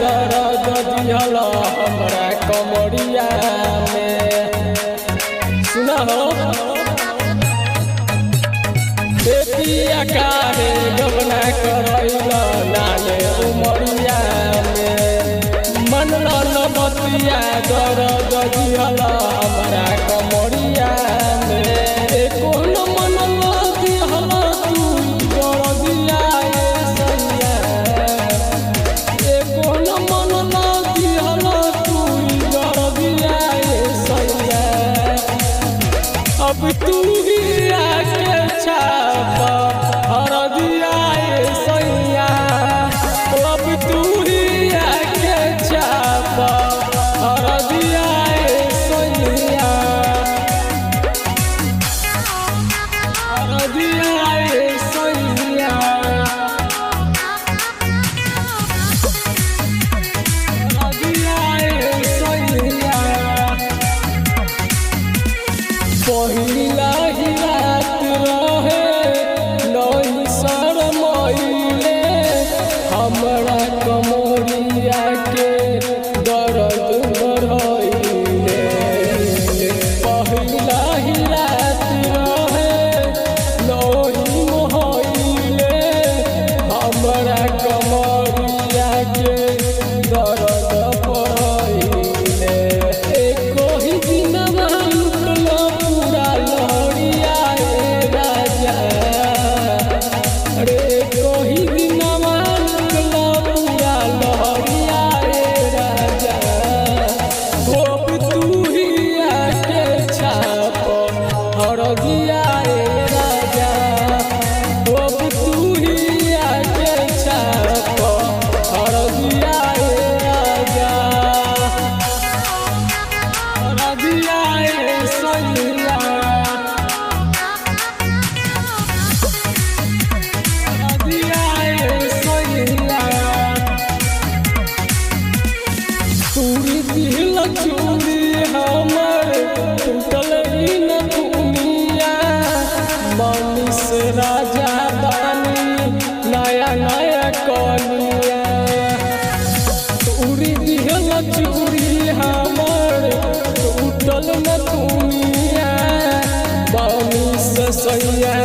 दर्द दिहल हमरा कमरिया में। सुना हो बेटिया काहे गबना करैल नाले उमरिया में। मनल न बतिया दर्द दिहल हमरा कमरिया में। एको न मनल दिहल तू दर्दिया सैया। एको न मनल दिहल तू दर्दिया सैया। अब तू ही आके छाप हरदिया सैया। अब तू ही आके छाप हरदिया सैया। हरदिया सैया। हरदिया सैया। पहिला ही रात रहे नहीं शरमैले हमरा कमरिया के दर्द बढ़ैले। पहिला ही रात रहे नहीं मोहैले हमरा कमरिया के दर्द बढ़ैले। एको ही दिनमा लुटल पूरा लहरिया राजा। रे कोही दिनमा लुटल पूरा लहरिया राजा। अब तू ही आके छाप हरदिया राजा। अब तू ही आके छाप हरदिया राजा। हरदिया सैया। हरदिया सैया। चूड़ी दिल चूड़ी हमर टूटल ही न दुनिया। मनीष राजा बानी नया नया कनिया। चूड़ी दिल चूड़ी हमर टूटल न दुनिया। मनीष सैया